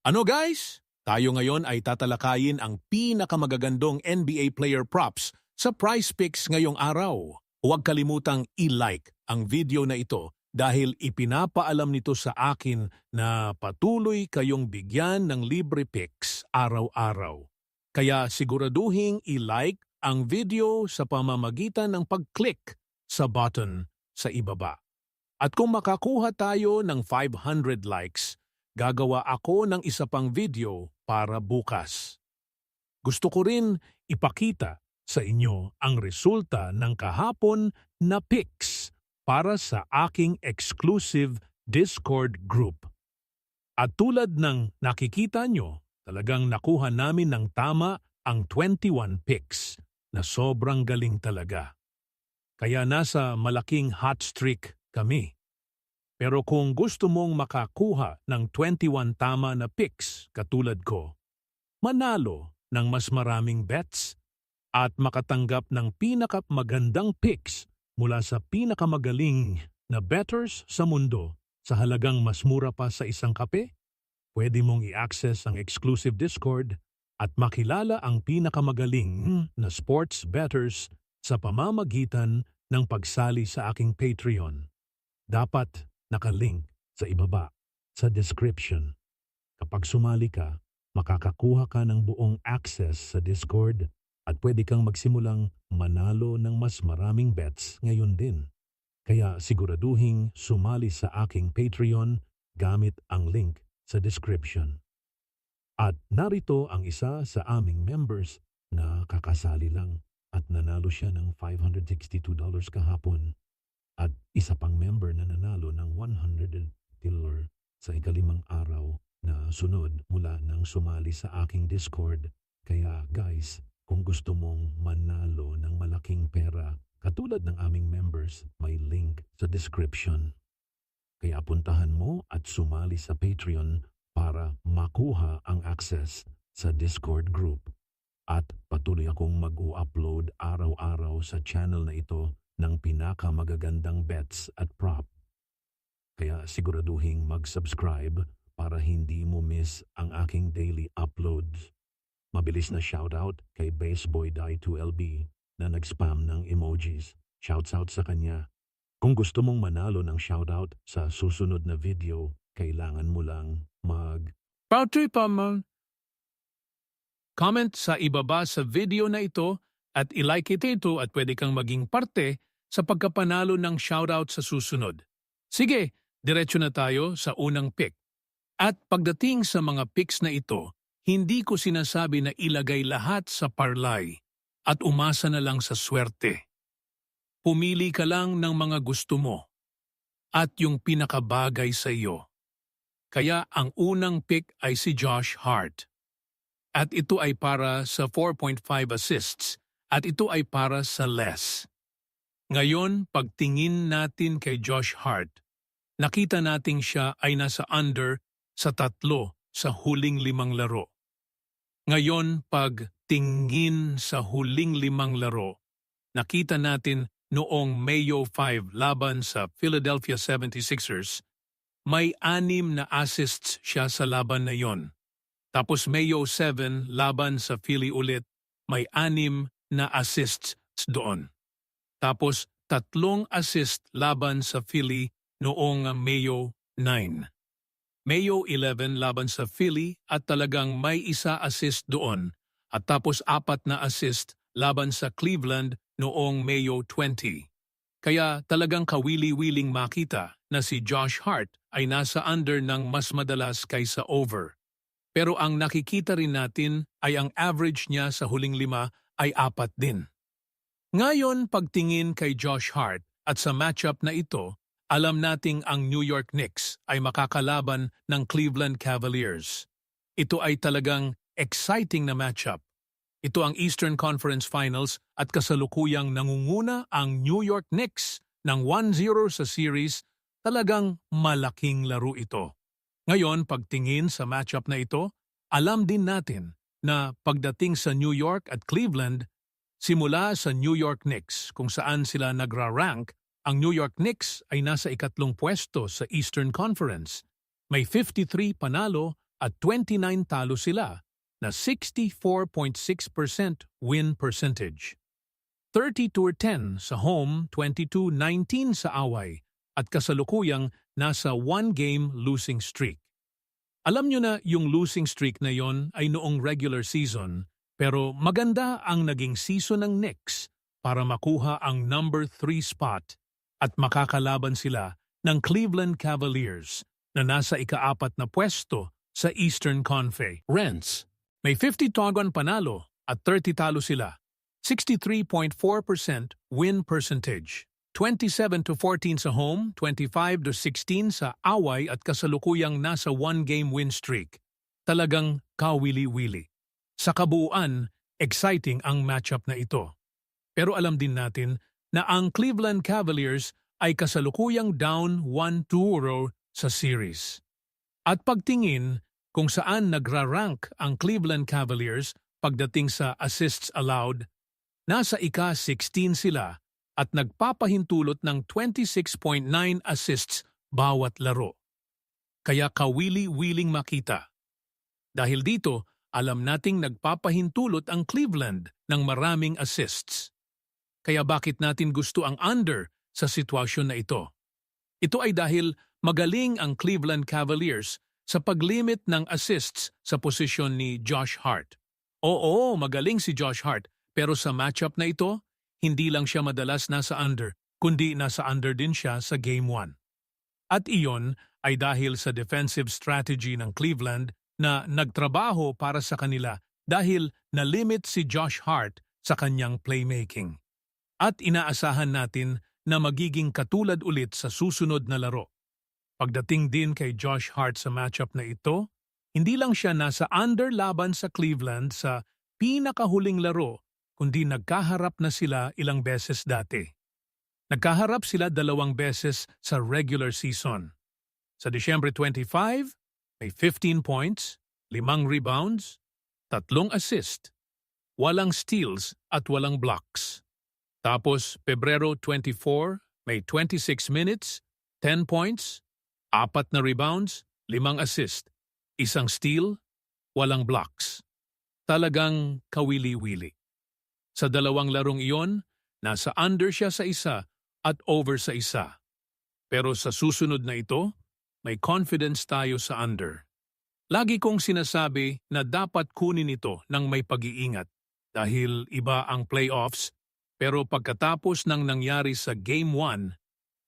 Ano guys? Tayo ngayon ay tatalakayin ang pinakamagagandong NBA player props sa Prize Picks ngayong araw. Huwag kalimutang i-like ang video na ito dahil ipinapaalam nito sa akin na patuloy kayong bigyan ng libre picks araw-araw. Kaya siguraduhing i-like ang video sa pamamagitan ng pag-click sa button sa ibaba. At kung makakuha tayo ng 500 likes, gagawa ako ng isa pang video para bukas. Gusto ko rin ipakita sa inyo ang resulta ng kahapon na picks para sa aking exclusive Discord group. At tulad ng nakikita nyo, talagang nakuha namin ng tama ang 21 picks na sobrang galing talaga. Kaya nasa malaking hot streak kami. Pero kung gusto mong makakuha ng 21 tama na picks katulad ko, manalo ng mas maraming bets at makatanggap ng pinakamagandang picks mula sa pinakamagaling na bettors sa mundo sa halagang mas mura pa sa isang kape, pwede mong i-access ang exclusive Discord at makilala ang pinakamagaling na sports bettors sa pamamagitan ng pagsali sa aking Patreon. Dapat nakalink sa ibaba, sa description. Kapag sumali ka, makakakuha ka ng buong access sa Discord at pwede kang magsimulang manalo ng mas maraming bets ngayon din. Kaya siguraduhing sumali sa aking Patreon gamit ang link sa description. At narito ang isa sa aming members na kakasali lang at nanalo siya ng $562 kahapon. At isa pang member na nanalo ng $100 sa ikalimang araw na sunod mula nang sumali sa aking Discord. Kaya guys, kung gusto mong manalo ng malaking pera, katulad ng aming members, may link sa description. Kaya puntahan mo at sumali sa Patreon para makuha ang access sa Discord group. At patuloy akong mag-upload araw-araw sa channel na ito ng pinakamagagandang bets at prop. Kaya siguraduhing mag-subscribe para hindi mo miss ang aking daily uploads. Mabilis na shoutout kay BaseboyDie2LB na nag-spam ng emojis. Shouts out sa kanya. Kung gusto mong manalo ng shoutout sa susunod na video, kailangan mo lang comment sa ibaba sa video na ito at ilike ito at pwede kang maging parte sa pagkapanalo ng shoutout sa susunod. Sige, diretso na tayo sa unang pick. At pagdating sa mga picks na ito, hindi ko sinasabi na ilagay lahat sa parlay at umasa na lang sa swerte. Pumili ka lang ng mga gusto mo at yung pinakabagay sa iyo. Kaya ang unang pick ay si Josh Hart. At ito ay para sa 4.5 assists at ito ay para sa less. Ngayon, pagtingin natin kay Josh Hart, nakita nating siya ay nasa under sa 3 sa huling 5 laro. Ngayon, pagtingin sa huling 5 laro, nakita natin noong Mayo 5 laban sa Philadelphia 76ers, may 6 na assists siya sa laban na yon. Tapos Mayo 7 laban sa Philly ulit, may 6 na assists doon. Tapos 3 assist laban sa Philly noong Mayo 9. Mayo 11 laban sa Philly at talagang may 1 assist doon. At tapos 4 na assist laban sa Cleveland noong Mayo 20. Kaya talagang kawili-wiling makita na si Josh Hart ay nasa under ng mas madalas kaysa over. Pero ang nakikita rin natin ay ang average niya sa huling 5 ay 4 din. Ngayon, pagtingin kay Josh Hart at sa matchup na ito, alam nating ang New York Knicks ay makakalaban ng Cleveland Cavaliers. Ito ay talagang exciting na matchup. Ito ang Eastern Conference Finals at kasalukuyang nangunguna ang New York Knicks ng 1-0 sa series. Talagang malaking laro ito. Ngayon, pagtingin sa matchup na ito, alam din natin na pagdating sa New York at Cleveland, simula sa New York Knicks kung saan sila nagra-rank, ang New York Knicks ay nasa 2nd pwesto sa Eastern Conference. May 53 panalo at 29 talo sila na 64.6% win percentage. 30-10 sa home, 22-19 sa away at kasalukuyang nasa one-game losing streak. Alam nyo na yung losing streak na yon ay noong regular season pero maganda ang naging season ng Knicks para makuha ang number 3 spot at makakalaban sila ng Cleveland Cavaliers na nasa ika-4 na pwesto sa Eastern Conference. May 50 togon panalo at 30 talo sila. 63.4% win percentage. 27-14 sa home, 25-16 sa away at kasalukuyang nasa one-game win streak. Talagang kawili-wili. Sa kabuuan, exciting ang matchup na ito. Pero alam din natin na ang Cleveland Cavaliers ay kasalukuyang down 1-2 sa series. At pagtingin kung saan nagra-rank ang Cleveland Cavaliers pagdating sa assists allowed, nasa ika-16 sila at nagpapahintulot ng 26.9 assists bawat laro. Kaya kawili-wiling makita. Dahil dito, alam nating nagpapahintulot ang Cleveland ng maraming assists. Kaya bakit natin gusto ang under sa sitwasyon na ito? Ito ay dahil magaling ang Cleveland Cavaliers sa paglimit ng assists sa posisyon ni Josh Hart. Oo, magaling si Josh Hart, pero sa matchup na ito, hindi lang siya madalas nasa under, kundi nasa under din siya sa Game 1. At iyon ay dahil sa defensive strategy ng Cleveland na nagtrabaho para sa kanila dahil na-limit si Josh Hart sa kanyang playmaking. At inaasahan natin na magiging katulad ulit sa susunod na laro. Pagdating din kay Josh Hart sa matchup na ito, hindi lang siya nasa under laban sa Cleveland sa pinakahuling laro, kundi nagkaharap na sila ilang beses dati. Nagkaharap sila 2 beses sa regular season. Sa Disyembre 25, may 15 points, 5 rebounds, 3 assist, walang steals at walang blocks. Tapos, Pebrero 24, may 26 minutes, 10 points, 4 na rebounds, 5 assist, 1 steal, walang blocks. Talagang kawili-wili. Sa 2 larong iyon, nasa under siya sa isa at over sa isa. Pero sa susunod na ito, may confidence tayo sa under. Lagi kong sinasabi na dapat kunin ito ng may pag-iingat dahil iba ang playoffs. Pero pagkatapos ng nangyari sa Game 1,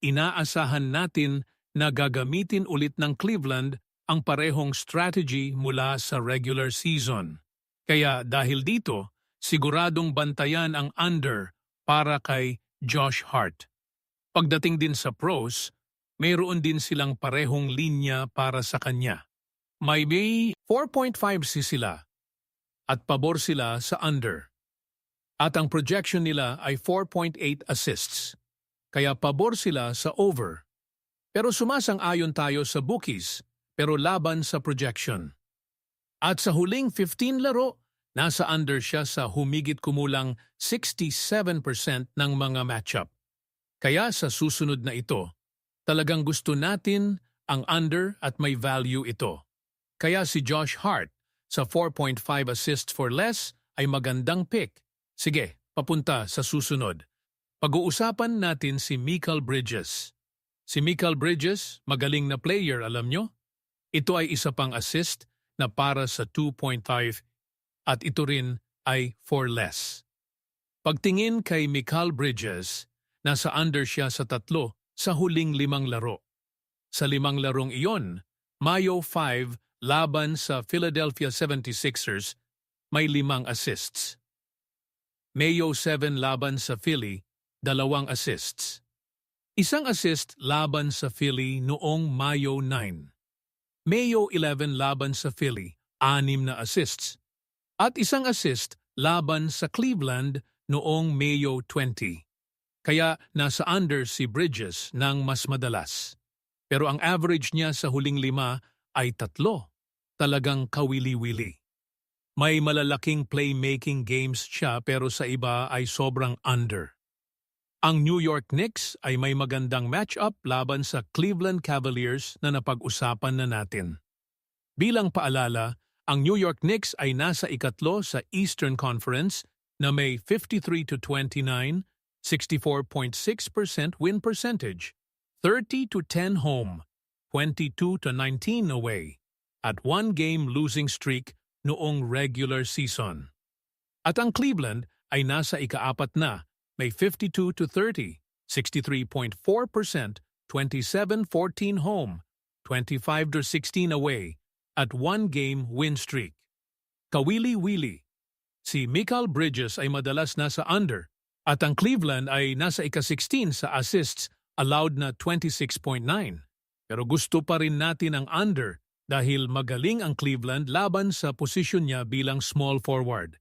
inaasahan natin na gagamitin ulit ng Cleveland ang parehong strategy mula sa regular season. Kaya dahil dito, siguradong bantayan ang under para kay Josh Hart. Pagdating din sa pros, mayroon din silang parehong linya para sa kanya. May 4.5 sila at pabor sila sa under. At ang projection nila ay 4.8 assists, kaya pabor sila sa over. Pero sumasang-ayon tayo sa bookies, pero laban sa projection. At sa huling 15 laro, nasa under siya sa humigit kumulang 67% ng mga matchup. Kaya sa susunod na ito, talagang gusto natin ang under at may value ito. Kaya si Josh Hart sa 4.5 assists for less ay magandang pick. Sige, papunta sa susunod. Pag-uusapan natin si Mikal Bridges. Si Mikal Bridges, magaling na player, alam nyo? Ito ay isa pang assist na para sa 2.5 at ito rin ay for less. Pagtingin kay Mikal Bridges, nasa under siya sa 3 sa huling 5 laro. Sa 5 larong iyon, Mayo 5 laban sa Philadelphia 76ers, may 5 assists. Mayo 7 laban sa Philly, 2 assists. 1 assist laban sa Philly noong Mayo 9. Mayo 11 laban sa Philly, 6 na assists. At 1 assist laban sa Cleveland noong Mayo 20. Kaya nasa under si Bridges ng mas madalas. Pero ang average niya sa huling 5 ay 3. Talagang kawili-wili. May malalaking playmaking games siya pero sa iba ay sobrang under. Ang New York Knicks ay may magandang matchup laban sa Cleveland Cavaliers na napag-usapan na natin. Bilang paalala, ang New York Knicks ay nasa ikatlo sa Eastern Conference na may 53 to 29, 64.6% win percentage, 30 to 10 home, 22 to 19 away, at one-game losing streak noong regular season. At ang Cleveland ay nasa ikaapat na, may 52 to 30, 63.4%, 27-14 home, 25 to 16 away, at one-game win streak. Kawili-wili. Si Mikal Bridges ay madalas nasa under, at ang Cleveland ay nasa ika-16 sa assists allowed na 26.9. Pero gusto pa rin natin ang under dahil magaling ang Cleveland laban sa posisyon niya bilang small forward.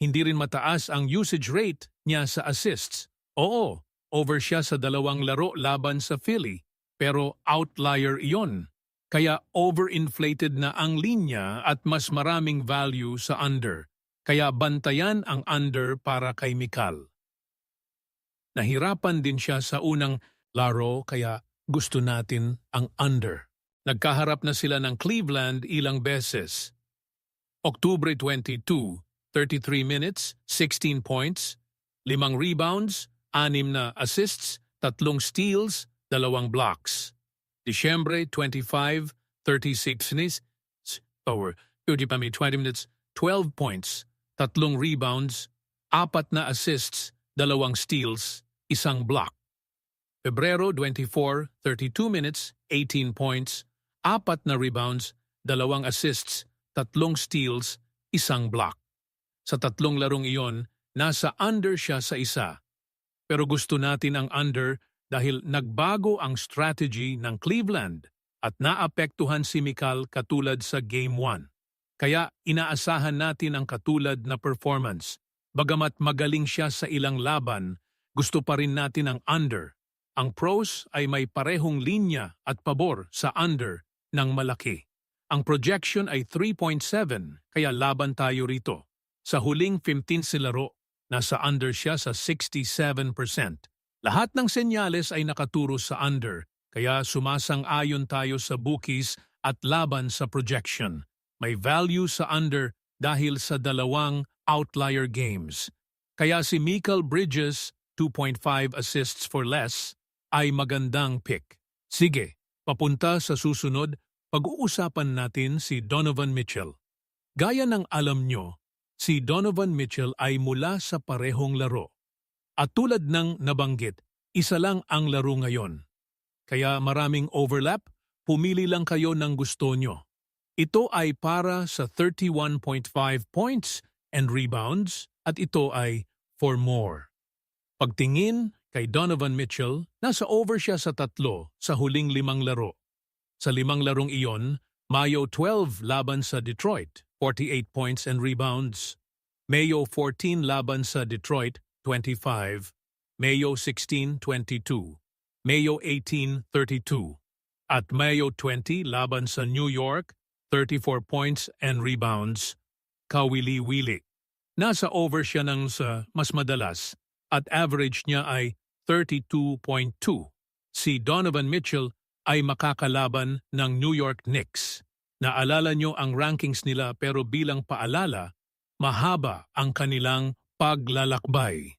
Hindi rin mataas ang usage rate niya sa assists. Oo, over siya sa 2 laro laban sa Philly, pero outlier iyon. Kaya overinflated na ang linya at mas maraming value sa under. Kaya bantayan ang under para kay Mikal. Nahirapan din siya sa unang laro kaya gusto natin ang under. Nagkaharap na sila ng Cleveland ilang beses. Oktubre 22, 33 minutes, 16 points, 5 rebounds, 6 na assists, 3 steals, 2 blocks. Disyembre 25, 36 minutes, 20 minutes, 12 points, 3 rebounds, 4 na assists, 2 steals, 1 block. Pebrero 24, 32 minutes, 18 points, 4 na rebounds, 2 assists, 3 steals, 1 block. Sa 3 larong iyon, nasa under siya sa isa. Pero gusto natin ang under dahil nagbago ang strategy ng Cleveland at naapektuhan si Mikal katulad sa Game 1. Kaya inaasahan natin ang katulad na performance. Bagamat magaling siya sa ilang laban, gusto pa rin natin ang under. Ang pros ay may parehong linya at pabor sa under ng malaki. Ang projection ay 3.7 kaya laban tayo rito. Sa huling 15 laro, nasa under siya sa 67%. Lahat ng senyales ay nakaturo sa under, kaya sumasang-ayon tayo sa bookies at laban sa projection. May value sa under dahil sa 2 outlier games. Kaya si Mikal Bridges, 2.5 assists for less, ay magandang pick. Sige, papunta sa susunod, pag-uusapan natin si Donovan Mitchell. Gaya ng alam nyo, si Donovan Mitchell ay mula sa parehong laro. At tulad ng nabanggit, isa lang ang laro ngayon. Kaya maraming overlap, pumili lang kayo ng gusto nyo. Ito ay para sa 31.5 points and rebounds at ito ay for more. Pagtingin kay Donovan Mitchell, nasa over siya sa 3 sa huling 5 laro. Sa 5 larong iyon, Mayo 12 laban sa Detroit, 48 points and rebounds. Mayo 14 laban sa Detroit, 25. Mayo 16, 22. Mayo 18, 32. At Mayo 20 laban sa New York, 34 points and rebounds. Kawili-wili. Nasa over siya ng sa mas madalas at average niya ay 32.2. Si Donovan Mitchell ay makakalaban ng New York Knicks. Naalala nyo ang rankings nila pero bilang paalala, mahaba ang kanilang paglalakbay.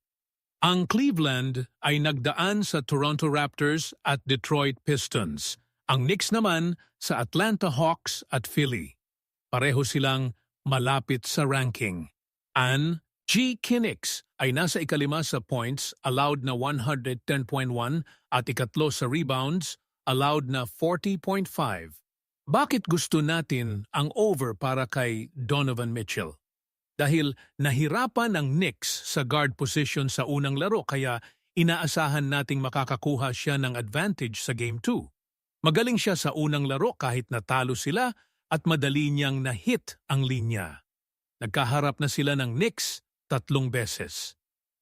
Ang Cleveland ay nagdaan sa Toronto Raptors at Detroit Pistons. Ang Knicks naman sa Atlanta Hawks at Philly. Pareho silang malapit sa ranking. Ang Knicks ay nasa ikalima sa points, allowed na 110.1 at ikatlo sa rebounds, allowed na 40.5. Bakit gusto natin ang over para kay Donovan Mitchell? Dahil nahirapan ang Knicks sa guard position sa unang laro kaya inaasahan nating makakakuha siya ng advantage sa Game 2. Magaling siya sa unang laro kahit natalo sila at madali niyang na-hit ang linya. Nagkaharap na sila ng Knicks 3 beses.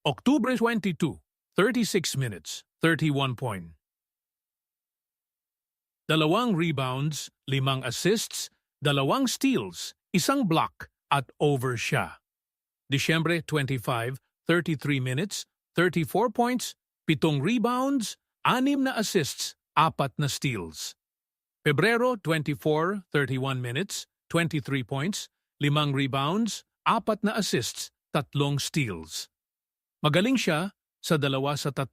October 22, 36 minutes, 31 point. 2 rebounds, 5 assists, 2 steals, 1 block at over siya. Disyembre 25, 33 minutes, 34 points, 7 rebounds, 6 na assists, 4 na steals. Pebrero 24, 31 minutes, 23 points, 5 rebounds, 4 na assists, 3 steals. Magaling siya sa 2 sa 3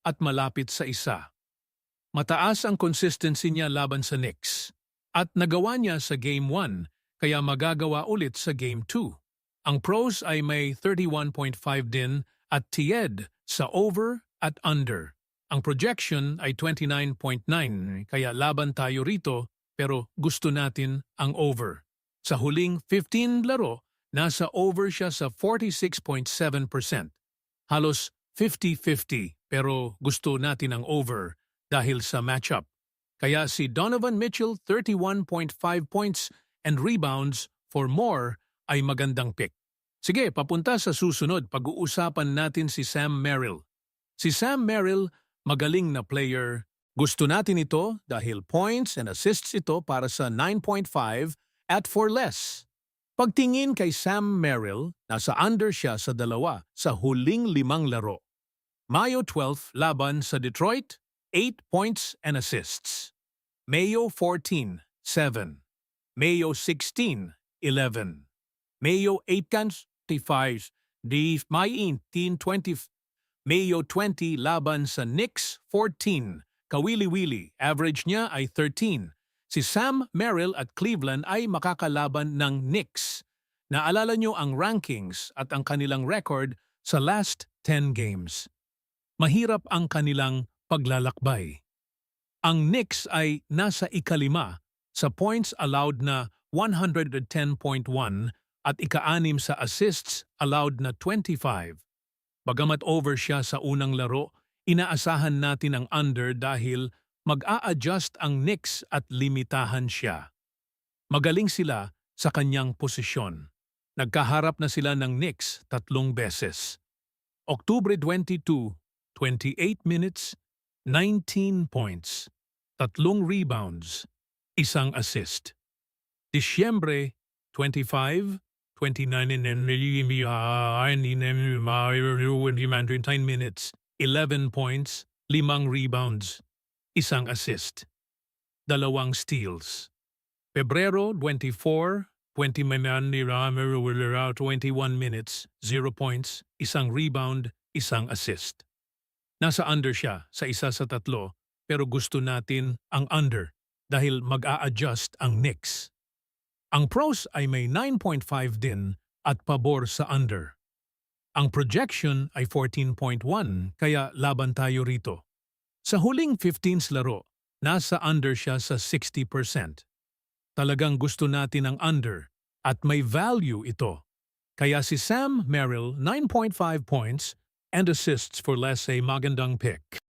at malapit sa 1. Mataas ang consistency niya laban sa Knicks at nagawa niya sa Game 1 kaya magagawa ulit sa Game 2. Ang pros ay may 31.5 din at tied sa over at under. Ang projection ay 29.9 kaya laban tayo rito pero gusto natin ang over. Sa huling 15 laro, nasa over siya sa 46.7%. Halos 50-50 pero gusto natin ang over dahil sa matchup. Kaya si Donovan Mitchell 31.5 points and rebounds for more ay magandang pick. Sige, papunta sa susunod, pag-uusapan natin si Sam Merrill. Si Sam Merrill, magaling na player. Gusto natin ito dahil points and assists ito para sa 9.5 at for less. Pagtingin kay Sam Merrill, nasa under siya sa 2 sa huling 5 laro. Mayo 12 laban sa Detroit, 8 points and assists. Mayo 14, 7. Mayo 16, 11. Mayo 8-5, May 18-20. Mayo 20 laban sa Knicks, 14. Kawili-wili, average niya ay 13. Si Sam Merrill at Cleveland ay makakalaban ng Knicks. Naalala niyo ang rankings at ang kanilang record sa last 10 games. Mahirap ang kanilang paglalakbay. Ang Knicks ay nasa ika-5 sa points allowed na 110.1 at ika-6 sa assists allowed na 25. Bagamat over siya sa unang laro, inaasahan natin ang under dahil mag-a-adjust ang Knicks at limitahan siya. Magaling sila sa kanyang posisyon. Nagkaharap na sila ng Knicks 3 beses. Oktubre 22, 28 minutes, 19 points, 3 rebounds, 1 assist. Disyembre 25, 29 minutes, 11 points, 5 rebounds, 1 assist, 2 steals. Pebrero 24, 21 minutes, 0 points, 1 rebound, 1 assist. Nasa under siya sa 1 sa 3 pero gusto natin ang under dahil mag-a-adjust ang Knicks. Ang pros ay may 9.5 din at pabor sa under. Ang projection ay 14.1 kaya laban tayo rito. Sa huling 15 laro, nasa under siya sa 60%. Talagang gusto natin ang under at may value ito. Kaya si Sam Merrill 9.5 points and assists for less ay magandang pick.